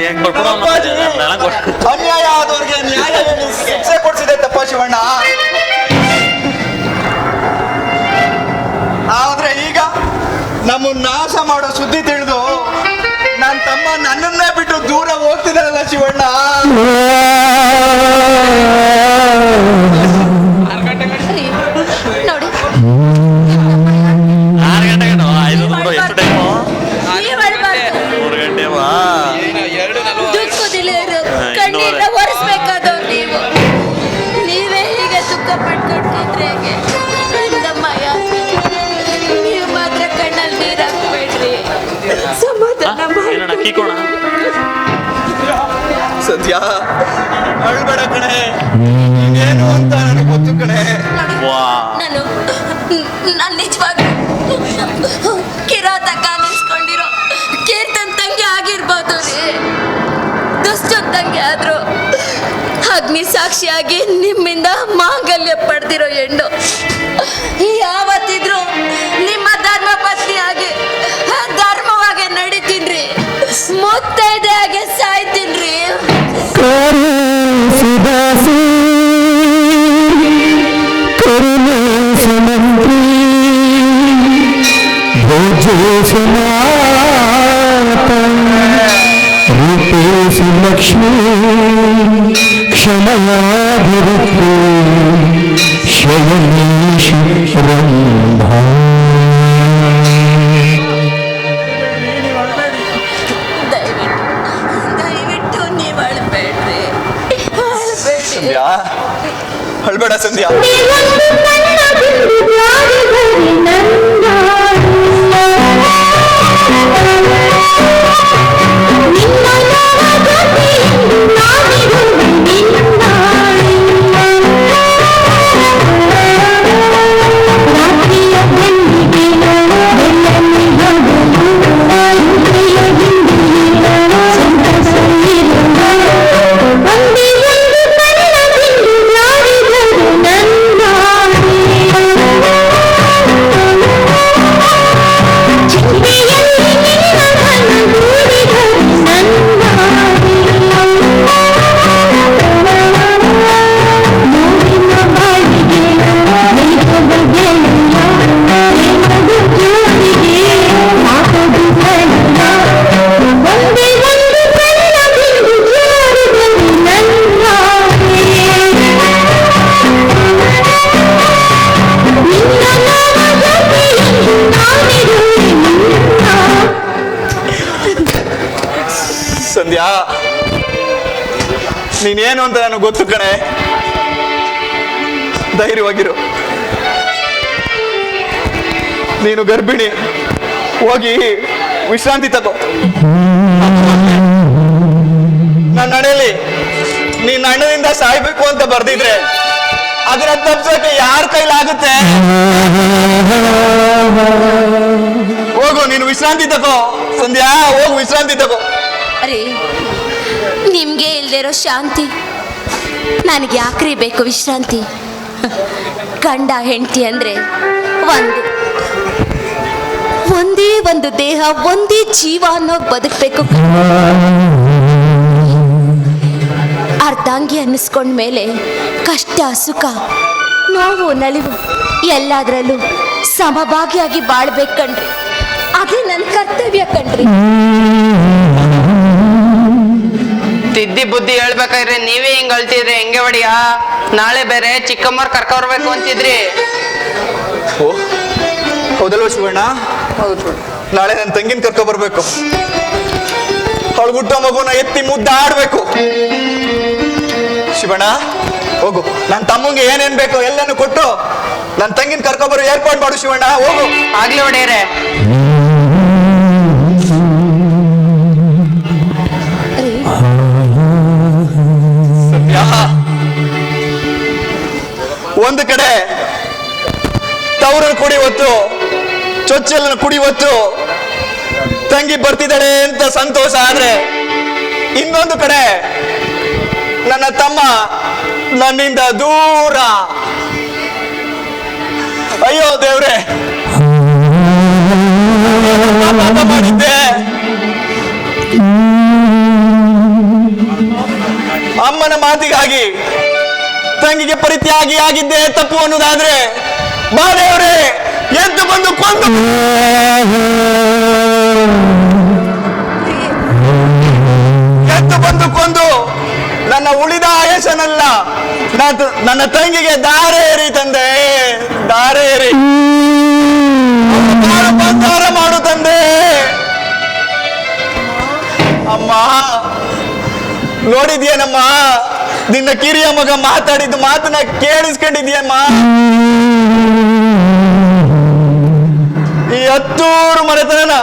ಏನ್ ಕೊಟ್ಬಿಡು ಅಪ್ಪಾಜಿ, ಅನ್ಯಾಯ ಆದವ್ರಿಗೆ ನ್ಯಾಯ ಹೇಳಿ ಶಿಕ್ಷೆ ಕೊಡ್ಸಿದೆ ತಪ್ಪ ಶಿವಣ್ಣ. ಆದ್ರೆ ಈಗ ನಮ್ಮನ್ನ ನಾಶ ಮಾಡೋ ಸುದ್ದಿ ತಿಳಿದು ನನ್ನ ತಮ್ಮ ನನ್ನನ್ನೇ ಬಿಟ್ಟು ದೂರ ಹೋಗ್ತಿದ್ದಾರಲ್ಲ ಶಿವಣ್ಣ. ನೋಡಿ 6 ಗಂಟೆಗೇನೋ 5 ಬಿಡು. ಎಷ್ಟು ಟೈಮು? 3 ಗಂಟೆವಾ? ಕಣ್ಣೀರ ಒರೆಸ್ಬೇಕಾದವ್ರು ನೀವು. ನೀವೇ ಹೀಗೆ ದುಃಖ ಪಟ್ಕೊಟ್ಟಿದ್ರೆ ಹೇಗೆ? ನೀವು ಮಾತ್ರ ಕಣ್ಣಲ್ಲಿ ನೀರು ಹಾಕ್ಬೇಡ್ರಿ. ಸಮಾಧಾನ ಏನಣ್ಣ ಕೀಕೋಣ? ಸದ್ಯ ಅಳ್ಬೇಡ ಕಣೆ, ಏನು ಅಂತ ನನಗೆ ಗೊತ್ತು ಕಣೆ. ನಾನು ನಿಜವಾಗಿ ಕಿರಾತಕ ಅನ್ನಿಸ್ಕೊಂಡಿರೋ ಕೀರ್ತನ್ ತಂಗಿ ಆಗಿರ್ಬೋದು ರೀ. ದುಷ್ಟನ್ ತಂಗಿ ಆದ್ರು ಅಗ್ನಿ ಸಾಕ್ಷಿಯಾಗಿ ನಿಮ್ಮಿಂದ ಮಾಂಗಲ್ಯ ಪಡೆದಿರೋ ಹೆಣ್ಣು. ಯಾವತ್ತಿದ್ರು ನಿಮ್ಮ ಧರ್ಮ ಪತ್ನಿಯಾಗಿ ಧರ್ಮವಾಗಿ ನಡೀತೀನ್ರಿ. ಮುತ್ತೈದೆ ಹಾಗೆ ಸಾಯ್ತೀನ್ರಿ. ರೂಪೇಶು ಲಕ್ಷ್ಮೀ ಕ್ಷಮಯಾಭಿರುಕ್ತಿ ಶಯನೀಶಿ ರಂಭಾ. ದಯವಿಟ್ಟು ನೀವು ಅಳ್ಬೇಡ್ರಿ. ಸಂಧ್ಯಾ, ಅಳ್ಬೇಡ ಸಂಧ್ಯಾ. ಸಂಧ್ಯಾ, ನೀನೇನು ಅಂತ ನನಗೆ ಗೊತ್ತು ಕಣೆ. ಧೈರ್ಯವಾಗಿರು. ನೀನು ಗರ್ಭಿಣಿ, ಹೋಗಿ ವಿಶ್ರಾಂತಿ ತಗೋ. ನನ್ನ ನಡೆಯಲ್ಲಿ ನೀನ್ ಅಣ್ಣನಿಂದ ಸಾಯ್ಬೇಕು ಅಂತ ಬರ್ದಿದ್ರೆ ಅದನ್ನ ತಪ್ಸೋಕೆ ಯಾರ ಕೈಲಾಗುತ್ತೆ? ಹೋಗು, ನೀನು ವಿಶ್ರಾಂತಿ ತಗೋ. ಸಂಧ್ಯಾ, ಹೋಗು ವಿಶ್ರಾಂತಿ ತಗೋ. ಅರೆ, ನಿಮ್ಗೆ ಇಲ್ದಿರೋ ಶಾಂತಿ ನನಗೆ ಯಾಕ್ರಿ ಬೇಕು ವಿಶ್ರಾಂತಿ? ಗಂಡ ಹೆಂಡತಿ ಅಂದ್ರೆ ಒಂದೇ ಒಂದು ದೇಹ, ಒಂದೇ ಜೀವ ಅನ್ನೋ ಬದುಕಬೇಕು. ಅರ್ಧಾಂಗಿ ಅನ್ನಿಸ್ಕೊಂಡ್ಮೇಲೆ ಕಷ್ಟ ಸುಖ ನೋವು ನಲಿವು ಎಲ್ಲದರಲ್ಲೂ ಸಮಭಾಗಿಯಾಗಿ ಬಾಳ್ಬೇಕು ಕಣ್ರಿ. ಅದೇ ನನ್ನ ಕರ್ತವ್ಯ ಕಣ್ರಿ. ತಿದ್ದಿ ಬುದ್ಧಿ ಹೇಳ್ಬೇಕಾದ್ರೆ ನೀವೇ ಹಿಂಗ್ ಅಳ್ತಿದ್ರಿ ಹೆಂಗೆ ಒಡಿಯ? ನಾಳೆ ಬೇರೆ ಚಿಕ್ಕಮ್ಮರ್ ಕರ್ಕೊರ್ಬೇಕು ಅಂತಿದ್ರಿ. ಹೌದಲ್ವ ಶಿವಣ್ಣ? ಹೌದು. ನಾಳೆ ನನ್ನ ತಂಗಿನ ಕರ್ಕೊ ಬರ್ಬೇಕು. ಅವಳು ಹುಟ್ಟೋ ಮಗುನ ಎತ್ತಿ ಮುದ್ದಾಡ್ಬೇಕು. ಶಿವಣ್ಣ, ಹೋಗು. ನನ್ನ ತಮ್ಮಂಗೆ ಏನೇನ್ ಬೇಕೋ ಎಲ್ಲಾನು ಕೊಟ್ಟು ನನ್ನ ತಂಗಿನ ಕರ್ಕೊಬರೋ ಏರ್ಪಾಡು ಮಾಡು ಶಿವಣ್ಣ. ಹೋಗು. ಆಗ್ಲಿ ಒಡೆಯರೆ. ಒಂದು ಕಡೆ ತವರನ್ನು ಕುಡಿ ಹೊತ್ತು, ಚೊಚ್ಚಲನ್ನು ಕುಡಿ ಹೊತ್ತು ತಂಗಿ ಬರ್ತಿದ್ದಾಳೆ ಅಂತ ಸಂತೋಷ ಆದ್ರೆ, ಇನ್ನೊಂದು ಕಡೆ ನನ್ನ ತಮ್ಮ ನನ್ನಿಂದ ದೂರ. ಅಯ್ಯೋ ದೇವ್ರೆ, ಮಾಡಿದ್ದೆ. ಅಮ್ಮನ ಮಾತಿಗಾಗಿ ತಂಗಿಗೆ ಪರಿತ್ಯಾಗಿ ಆಗಿದ್ದೆ ತಪ್ಪು ಅನ್ನೋದಾದ್ರೆ ಬಾದೇವ್ರೆ ಎದ್ದು ಬಂದು ಕೊಂದು ನನ್ನ ಉಳಿದ ಆಯಸನಲ್ಲ ನನ್ನ ತಂಗಿಗೆ ದಾರೇರಿ ತಂದೆ, ದಾರೇರಿ ಬಂಗಾರ ಮಾಡು ತಂದೆ. ಅಮ್ಮ ನೋಡಿದ್ಯೇನಮ್ಮ, ನಿನ್ನ ಕಿರಿಯ ಮಗ ಮಾತಾಡಿದ ಮಾತನ್ನ ಕೇಳಿಸ್ಕೊಂಡಿದ್ಯಮ್ಮ. ಈ 10 ಮನೆತನ,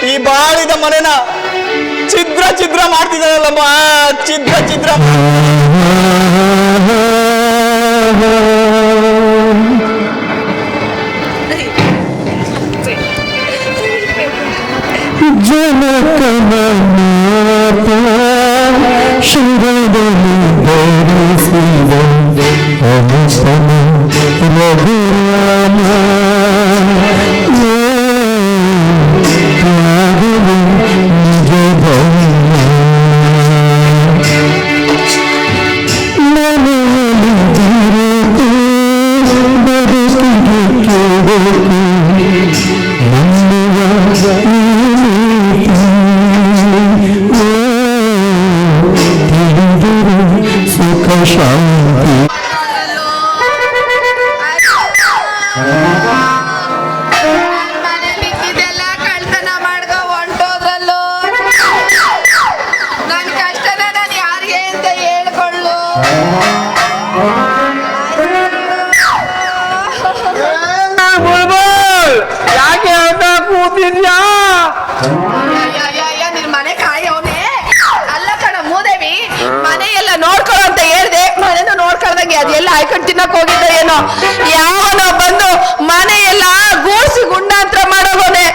ಈ ಬಾಳಿದ ಮನೆನ ಛಿದ್ರ ಛಿದ್ರ ಮಾಡ್ತಿದ್ದಾರಲ್ಲಮ್ಮ, ಛಿದ್ರ ಛಿದ್ರ. ಶಿರದಲ್ಲಿ ಧರಿಸಿದ ರಘುರಾಮ ನಿನ್ ಮನೆ ಕಾಯವನೇ ಅಲ್ಲ ಕಣ ಮೂದೇವಿ, ಮನೆಯೆಲ್ಲ ನೋಡ್ಕೊಳ್ಳೋ ಅಂತ ಹೇಳ್ದೆ, ಮನೆನೂ ನೋಡ್ಕೊಳ್ದಂಗೆ ಅದೆಲ್ಲ ಆಯ್ಕೊಂಡು ತಿನ್ನಕ್ ಹೋಗಿದ್ದ ಏನೋ. ಯಾವನೋ ಬಂದು ಮನೆಯೆಲ್ಲ ಗೂಡ್ಸಿ ಗುಂಡಾಂತರ ಮಾಡೋಗೋನೆ,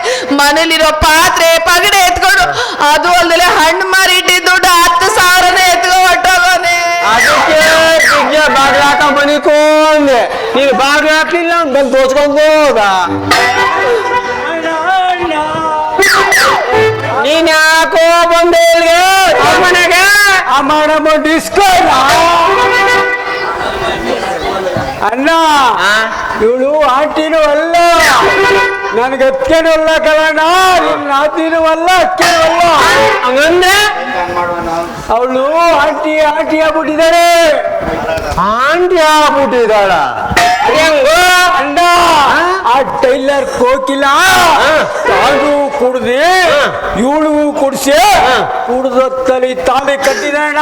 ಮನೇಲಿರೋ ಪಾತ್ರೆ ಪಗಡೆ ಎತ್ಕೊಂಡು, ಅದು ಅಲ್ಲದೆ ಹಣ್ಣು ಮಾರಿ ಇಟ್ಟಿದ್ದ ದುಡ್ಡು 10,000 ಎತ್ಕೊ ಹೊಟ್ಟೋಗೋನೆ. ಬಾಗ್ಲ ಹಾಕ ಮನಿಕೊಂಡೆ, ನೀನು ಬಾಗ್ಲ ಹಾಕ್ಲಿಲ್ಲ ಬಂದು ತೋಚ್ಕೊಂಡು ಹೋದ. ನೀನ್ ಯಾಕೋ ಬಂದೆ ಇಲ್ಲಿಗೆ ಮನೆಗೆ? ಮಾಡಮ್ಮ ಡಿಸ್ಕೋ ಅಣ್ಣ, ಇವಳು ಆಂಟಿನೂ ಅಲ್ಲ, ನನ್ಗೆ ಅಕ್ಕೇನು ಅಲ್ಲ ಕಲಣ್ಣ, ನಿನ್ನ ನಾತಿನೂ ಅಲ್ಲ ಅಕ್ಕೇನು ಅಲ್ಲ. ಹಂಗಂದ್ರೆ ಅವಳು ಆಂಟಿ ಆಂಟಿ ಆಗ್ಬಿಟ್ಟಿದ್ದಾಳೆ. ಆಂಟಿ ಆಗ್ಬಿಟ್ಟಿದ್ದಾಳ ಅಣ್ಣ. ಆ ಟೈಲರ್ ಕೋಕಿಲ ತಾನು ಕುಡ್ದಿ ಇವಳು ಕುಡ್ಸಿ ಕುಡ್ದೊತ್ತಲಿ ತಾಳಿ ಕಟ್ಟಿದಣ್ಣ.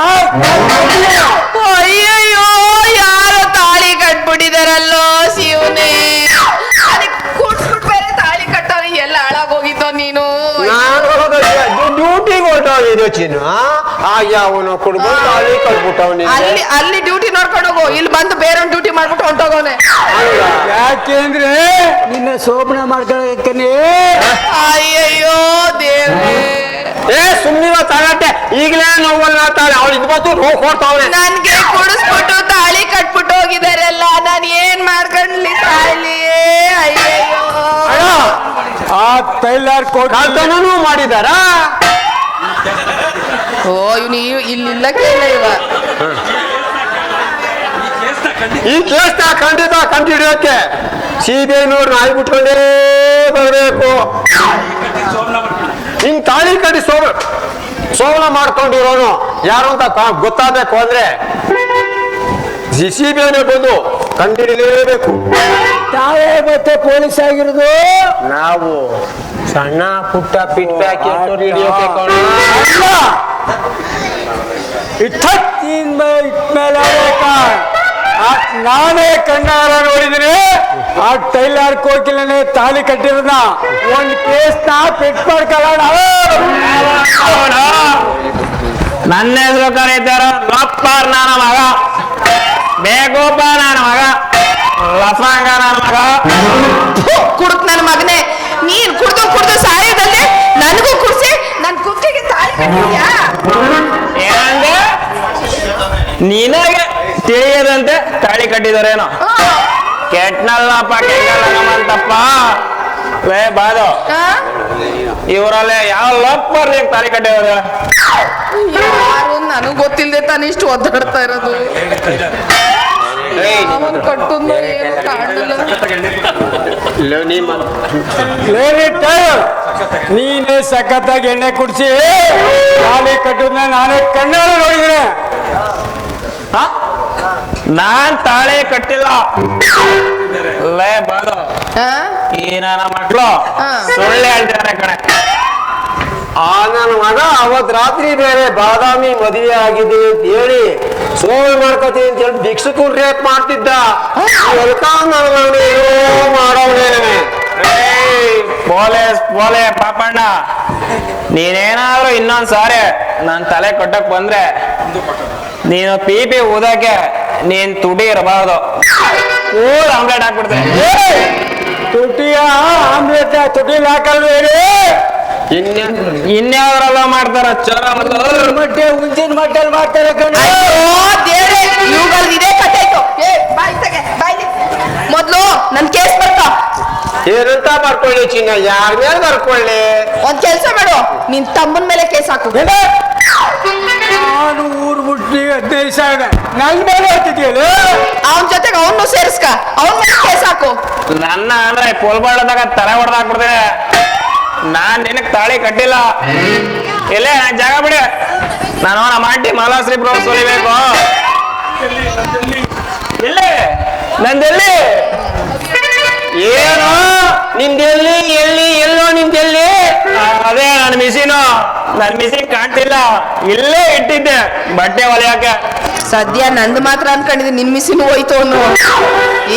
ಅಯ್ಯಯ್ಯೋ, ಯಾರೋ ತಾಳಿ ಕಟ್ಬಿಟ್ಟಿದಾರಲ್ಲೋ ಶಿವನೇ. ಕುಡ್ಸ್ಬಿಟ್ಟು ಬೇರೆ ತಾಳಿ ಕಟ್ಟೋರು, ಎಲ್ಲ ಹಾಳಾಗೋಗಿದ್ದೋ ನೀನು. ಡ್ಯೂಟಿಗೆ ಹೊರಟೋಗಿದ್ದು ಚಿನ್ನ, ಅವನು ಕುಡ್ಕೊಂಡು ತಾಳಿ ಕಟ್ಬಿಟ್ಟವನಿ. ಅಲ್ಲಿ ಡ್ಯೂಟಿ ನೋಡ್ಕೊಂಡು ಹೋಗು, ಇಲ್ಲಿ ಬಂದು ಬೇರೆ ಡ್ಯೂಟಿ ಮಾಡ್ಬಿಟ್ಟು ಹೊಂಟೋಗೋನೆ. ಯಾಕೆಂದ್ರೆ ನಿನ್ನ ಶೋಭನ ಮಾಡ್ಕೊಳಕನೆ. ಅಯ್ಯಯ್ಯೋ ದೇವ್ರೇ, ಸುಮ್ಮನಿವ ತಗಟ್ಟೆ, ಈಗಲೇ ನೋವಲ್ಲ ತಾಳೆ ಅವಳು ಇದ್ಬತ್ತು ಹೋಗಿ ಕೊಡ್ತಾವಳೆ. ನನ್ಗೆ ಕುಡಿಸ್ಬಿಟ್ಟು ತಾಳಿ ಕಟ್ಬಿಟ್ಟು ಹೋಗಿದಾರಲ್ಲ, ನಾನು ಏನ್ ಮಾಡ್ಕೊಂಡ್ಲಿ ತಾಳಿ? ಅಯ್ಯಯ್ಯೋ, ಆ ಟೈಲರ್ ಕೊಡ್ತಾನೂ ಮಾಡಿದಾರ. ಓ ಇವ್ನು ಇಲ್ಲಿಲ್ಲ ಕೇಳ ಇವ. ಈ ಕೇಸ್ ಖಂಡಿತ ಕಂಡಿಡಿಯೋಕೆ CBI ನೋಡ್ರಿ ನಾಯಿ ಬಿಟ್ಕೊಂಡೇ ಬರಬೇಕು. ಹಿಂಗ್ ತಾಳಿ ಕಟ್ಟಿ ಸೋಮನ ಮಾಡ್ಕೊಂಡಿರೋನು ಯಾರು ಅಂತ ಗೊತ್ತಾಗಬೇಕು ಅಂದ್ರೆ CBI ಬಂದು ಕಂಡಿಡಿಲೇಬೇಕು. ತಾವೇ ಮತ್ತೆ ಪೊಲೀಸ್ ಆಗಿರೋದು, ನಾವು ಸಣ್ಣ ಪುಟ್ಟ ಪಿಟ್ ಪ್ಯಾಕ್ ಹಿಡಿಯೋಕೆ ನಾನೇ ಕಣ್ಣಾರ ನೋಡಿದ್ದೀನಿ. ಆ ಟೈಲರ್ ಕೋಕಿಲನೆ ತಾಳಿ ಕಟ್ಟಿರೋದ ಒಂದ್ ಕೇಸ್ ಫಿಟ್ ಮಾಡ್ಕೊಳ್ಳೋಣ. ನನ್ನ ಹೆಸರು ಕರೀತಾರ ಗಪ್ಪಾರ್, ನನ್ನ ಮಗ ಬೇಗೋಪ, ನನ್ನ ಮಗ ಲಫಂಗ, ನನ್ನ ಮಗ ಕುಡುಕ್ ನನ್ನ ಮಗನೇ. ನೀನ್ ಕುಡ್ದು ಕುಡ್ದು ಸಾಯೋದಲ್ಲದೆ ನನಗೂ ಕುಡ್ಸಿ ನನ್ ಕುತ್ತಿಗೆ ತಾಳಿ ಕಟ್ಟಿದ್ಯಾ? ಏನಂದ್ರೆ ನಿನಗೆ ತಿಳಿಯದಂತೆ ತಾಳಿ ಕಟ್ಟಿದಾರೇನೋ? ಕೆಟ್ನಲ್ಲಪ್ಪ, ಕೆಟ್ಟಲ್ಲ ನಮ್ಮಂತಪ್ಪ. ಲೇ ಬಾದು ಆ? ಇವರಲ್ಲೇ ಯಾವ ಲಪ್ಪರ್ ನೀನ್ ತಾಳಿ ಕಟ್ಟಿರೋದ ಯಾರು ನನಗ್ ಗೊತ್ತಿಲ್ದೆ ತಾನೇ ಇಷ್ಟು ಒದ್ದಾಡ್ತಾ ಇರೋದು. ಅವನ್ ಕಟ್ಟುದ್ನೋ ಏನೋ ಕಾಣಲಿಲ್ಲ. ನೀನೇ ಸಖತ್ತಾಗಿ ಎಣ್ಣೆ ಕುಡಿಸಿ ತಾಳಿ ಕಟ್ಟೋದನ್ನ ನಾನೇ ಕಣ್ಣಾರ ನೋಡಿದ್ರೆ. ನಾನ್ ತಾಳಿ ಕಟ್ಟಿಲ್ಲ. ಲೇ ಬಾದು ಆ? ಈ ನನ್ನ ಮಕ್ಳು ಹಾ. ಸುಳ್ಳು ಹೇಳ್ತಾರೆ ಕಣೆ. ಆ ನನ್ನ ಮಗ ಅವತ್ ರಾತ್ರಿ ಬೇರೆ ಬಾದಾಮಿ ಮದುವೆ ಆಗಿದೆ ಅಂತ ಹೇಳಿ ಸೋಲ್ ಮಾಡ್ಕೋತೀನಿ ಅಂತ ಹೇಳಿ ಭಿಕ್ಷುಕು ರೇಪ್ ಮಾಡ್ತಿದ್ದ. ಮಾಡವನೇ ಬೋಲೆ ಪಾಪಣ್ಣ, ನೀನೇನಾದ್ರೂ ಇನ್ನೊಂದ್ ಸಾರಿ ನಾನ್ ತಲೆ ಕೊಟ್ಟಕ್ ಬಂದ್ರೆ ನೀನು ಪಿ ಊದಕ್ಕೆ ನೀನ್ ತುಟಿ ಇರಬಾರ್ದು. ಕೂಲ್ ಆಮ್ಲೆಟ್ ಹಾಕ್ಬಿಡ್ತೇನೆ. ತುಟಿಯ ಆಮ್ಲೆಟ್ ತುಟಿಲ್ ಹಾಕಲ್ವೇರಿ? ಇನ್ಯಾವ್ರೆಲ್ಲ ಮಾಡ್ತಾರ ಚರ ಮೊಟ್ಟೆ ಉಂಚಿನ ಮೊಟ್ಟೆಲ್ ಮಾಡ್ತಾರೆ ಕಣ. ಅಯ್ಯೋ ದೇವ್ರೇ, ಇವುಗಳ್ದು ಇದೇ ಕಥೆ ಆಯ್ತು. ಬಾಯ್ ತೆಗೆ, ಬಾಯ್. ಮೊದ್ಲು ನನ್ ಕೇಸ್ ಬರ್ತಾ ಏನಂತ ಬರ್ಕೊಳ್ಳಿ ಚಿನ್ನ, ಯಾರ ಮೇಲೆ ಬರ್ಕೊಳ್ಳಿ? ಒಂದ್ ಕೆಲ್ಸ ಮಾಡು, ನಿನ್ ತಮ್ಮನ್ ಮೇಲೆ ಕೇಸ್ ಹಾಕು. ನಾನು ಊರ್ ಮುಟ್ಟಿ 15 ಸಾವಿರ ನನ್ ಮೇಲೆ ಹಾಕಿದ್ಯಲ್ಲ. ಅವನ್ ಜೊತೆಗೆ ಅವನು ಸೇರಿಸ್ಕ, ಅವನ್ ಮೇಲೆ ಕೇಸ್ ಹಾಕು. ನನ್ನ ಅಂದ್ರೆ ಪೋಲ್ಬಾಳದಾಗ ತಲೆ ಹೊಡೆದ್ ಹಾಕ್ಬಿಡ್ತೇನೆ. ನಾನ್ ನಿನಗ್ ತಾಳಿ ಕಟ್ಟಿಲ್ಲ. ಇಲ್ಲೇ ನಾನ್ ಜಾಗ ಬಿಡಿ. ನಾನು ನಮ್ಮ ಆಂಟಿ ಮಾಲಾಶ್ರೀ ಬ್ರೋ ಸೋಲಿಬೇಕು. ಎಲ್ಲಿ ನಂದೆಲ್ಲಿ? ಏನು ನಿಂದೆಲ್ಲಿ? ಎಲ್ಲೋ ನಿಂದೆಲ್ಲಿ? ಅದೇ ನನ್ನ ಮಿಷಿನ್ ಕಾಣ್ತಿಲ್ಲ. ಇಲ್ಲೇ ಇಟ್ಟಿದ್ದೆ ಬಟ್ಟೆ ಹೊಲಿಯಕ್ಕೆ. ಸದ್ಯ ನಂದು ಮಾತ್ರ ಅನ್ಕೊಂಡಿದ್ದೀನಿ, ನಿನ್ ಮಿಸಿನೂ ಹೋಯ್ತು ಅನ್ನೋ.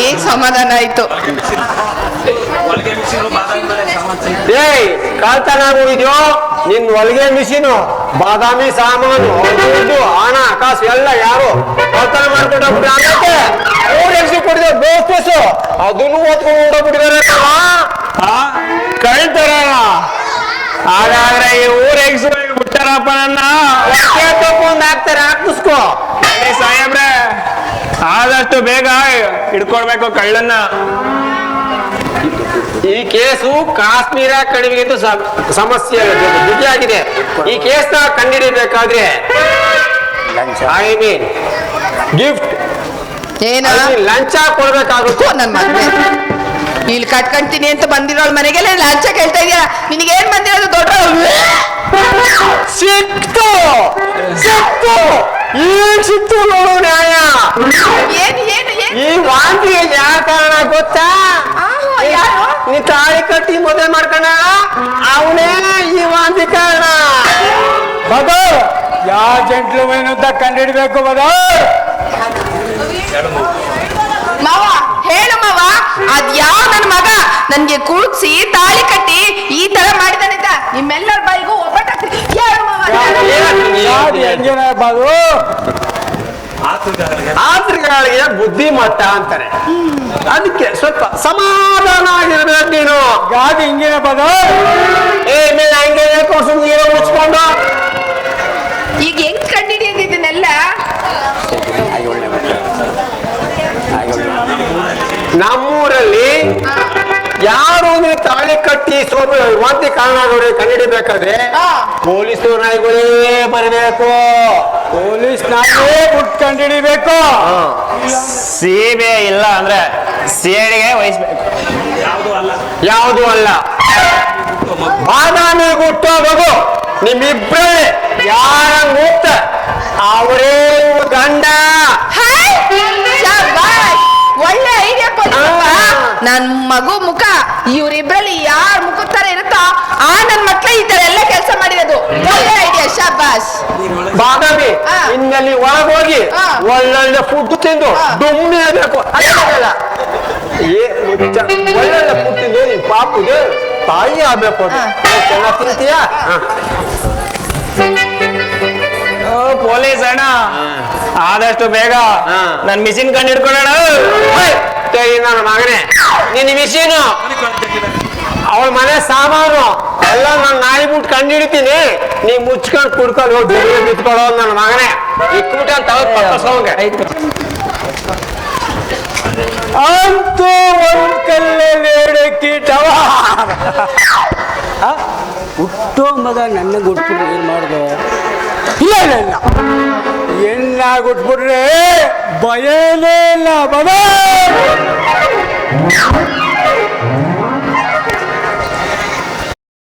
ಈಗ ಸಮಾಧಾನ ಆಯ್ತು. ಏಯ್ ಕಾಲ್ತನ ಹೋಗಿದ್ಯೋ ನಿನ್ ಹೊಲಿಗೆ ಮಿಷಿನು, ಬಾದಾಮಿ ಸಾಮಾನು, ದುಡ್ಡು, ಹಣ ಕಾಸು ಎಲ್ಲ ಯಾರು ಕಳ್ತನ ಮಾಡ್ಕೊಂಡೋಗ್ಬಿಟ್ರೆ ಅನ್ನಕ್ಕೆ ಎಕ್ಸಿ ಕೊಟ್ಟಿದ್ದೆ ಬೇಸ್ಪೇಸು ಅದನ್ನು ಓದ್ಕೊಂಡು ಹೊಡೋಗ್ಬಿಟ್ಟಿದ್ದಾರೆ. ಕಳ್ತಾರ ಹಾಗಾದ್ರೆ ಈ ಊರ್ ಎಗ್ಸು ಬಿಟ್ಟಾರಪ್ಪ ನನ್ನ. ತಗೊಂಡ್ ಹಾಕ್ತಾರೆ, ಹಾಕಿಸ್ಕೋ. ಸಾಹೇಬ್ರೆ ಆದಷ್ಟು ಬೇಗ ಹಿಡ್ಕೊಡ್ಬೇಕು ಕಳ್ಳನ್ನ. ಈ ಕೇಸು ಕಾಶ್ಮೀರ ಕಣಿವೆಗಿಂತ ಸಮಸ್ಯೆ ಆಗಿದೆ. ಈ ಕೇಸ್ನ ಕಂಡುಹಿಡಿಬೇಕಾದ್ರೆ ಐ ಮೀನ್ ಗಿಫ್ಟ್ ಏನ ಲಂಚ ಕೊಡ್ಬೇಕಾಗುತ್ತೆ. ನನ್ ಮಗನೇ, ಇಲ್ಲಿ ಕಟ್ಕೊಂತೀನಿ ಅಂತ ಬಂದಿರೋಳ್ ಮನೆಗೆಲ್ಲ ಲಂಚ ಕೇಳ್ತಾ ಇದೀಯ. ನಿನಗೇನ್ ಬಂದಿರೋದು ದೊಡ್ಡ ಸಿಕ್ತು ಈಗ ಸಿಕ್ತು ನೋಡು ನ್ಯಾಯ. ಏನ್ ಏನ್ ಏನ್ ಈ ವಾಂತಿಗೆ ಯಾರ ಕಾರಣ ಗೊತ್ತಾ? ಯಾರು? ನೀ ತಾಳಿ ಕಟ್ಟಿ ಮದುವೆ ಮಾಡ್ಕೊಂಡ ಅವನೇ ಈ ವಾಂತಿ ಕಾರಣ. ಬದೋ ಯಾವ ಜೆಂಟ್ಲ್ಮನ್ ಅಂತ ಕಂಡಿಡ್ಬೇಕು ಬದೋ. ಮಾವ ಹೇಳು ಮಾವ, ಅದ್ ಯಾವ ನನ್ ಮಗ ನನ್ಗೆ ಕುಡ್ಸಿ ತಾಳಿ ಕಟ್ಟಿ ಈ ತರ ಮಾಡಿದಾನೆ ಅಂತ ನಿಮ್ಮೆಲ್ಲರ ಬಾಯಿಗೂ ಒಬ್ಬಟ್ಟಾಗ್ತೀನಿ. ಹೇಳು ಮಾವ, ಯಾವ್ದು ಹೆಂಗೇನ ಬಾದು? ಆತೃಗಳಿಗೆ ಬುದ್ಧಿಮಟ್ಟ ಅಂತಾರೆ. ಅದಕ್ಕೆ ಸ್ವಲ್ಪ ಸಮಾಧಾನ ಆಗಿರ್ಬೇಕು ನೀನು. ಗಾದಿ ಹಿಂಗೇನ ಬಾದು? ಮೇಲೆ ಹಂಗೆ ನೀರು ಮುಚ್ಕೊಂಡು ಈಗ ಹೆಂಗ್ ಕಂಡಿಡಿಯೋದು ಇದನ್ನೆಲ್ಲ? ನಮ್ಮೂರಲ್ಲಿ ಯಾರು ನೀವು ತಾಳಿ ಕಟ್ಟಿ ವಾಂತಿ ಕಾರಣ ಕಂಡಿಡಿಬೇಕಾದ್ರೆ ಪೊಲೀಸ್ ನಾಯಿಗಳೇ ಬರಬೇಕು. ಪೊಲೀಸ್ ನಾವೇ ಬಿಟ್ಟು ಕಂಡಿಡಿಬೇಕು. ಸೀಬೆ ಇಲ್ಲ ಅಂದ್ರೆ ಸೇಡಿಗೆ ವಹಿಸ್ಬೇಕು. ಯಾವುದು ಅಲ್ಲ. ಬಾದಾಮಿ ಹುಟ್ಟೋ ಮಗು ನಿಮ್ಮಿಬ್ಬರೇ ಯಾರ ಮುಕ್ತ ಅವರೇ ಗಂಡ. ಒಳ್ಳೆ ಐಡಿಯಾ ನನ್ ಮಗು ಮುಖ ಇವ್ರಿಬ್ರಲ್ಲಿ ಯಾರ ಮುಖದ ತರ ಇರುತ್ತೋ ಆ ನನ್ ಮಕ್ಳ ಈ ತರ ಎಲ್ಲ ಕೆಲಸ ಮಾಡಿರೋದು. ಒಳ್ಳೆ ಐಡಿಯಾ, ಶಾಬಾಸ್. ಬಾದಾಮಿ ಇನ್ನಲ್ಲಿ ಒಳಗೋಗಿ ಒಳ್ಳೊಳ್ಳೆ ಫುಡ್ ತಿಂದು ಡುಮ್ಮಿ ಆಗಬೇಕು. ಒಳ್ಳೊಳ್ಳೆ ಫುಡ್ ತಿಂದು ನಿನ್ ಪಾಪುಗೆ ತಾಯಿ ಆಗ್ಬೇಕು. ಚೆನ್ನಾಗಿ ತಿಂತೀಯಾ? ಪೊಲೀಸ್ ಅಣ್ಣ ಆದಷ್ಟು ಬೇಗ ನನ್ ಮಿಷಿನ್ ಕಂಡು ಹಿಡ್ಕೊಳ್ಳೋಣ. ನನ್ನ ಮಗನೇ ನಿನ್ನ ಮಿಷಿನು ಅವಳ ಮನೆ ಸಾಮಾನು ಎಲ್ಲ ನಾನು ನಾಯಿ ಬಿಟ್ಟು ಕಂಡು ಹಿಡಿತೀನಿ. ನೀ ಮುಚ್ಕೊಂಡು ಕುಡ್ಕೊಂಡು ಹೋಗಿ ಬಿತ್ಕೊಳ್ಳೋ ನನ್ನ ಮಗನೇ. ಇಕ್ಬಿಟ್ಟು ಅಂತ ಅಂತೂ ಒಂದ್ ಕಲ್ಲಲ್ಲಿ 2 ಕೀಟವ ಹುಟ್ಟೋ ಮಗ ನನ್ನ ಗುಟ್ಬಿಟ್ರೆ ಏನು ಮಾಡ್ದು? ಇಲ್ಲ ಇಲ್ಲ ಇಲ್ಲ, ಎನ್ನ ಗುಟ್ಬಿಟ್ರೆ ಭಯನೇ ಇಲ್ಲ ಮಗ.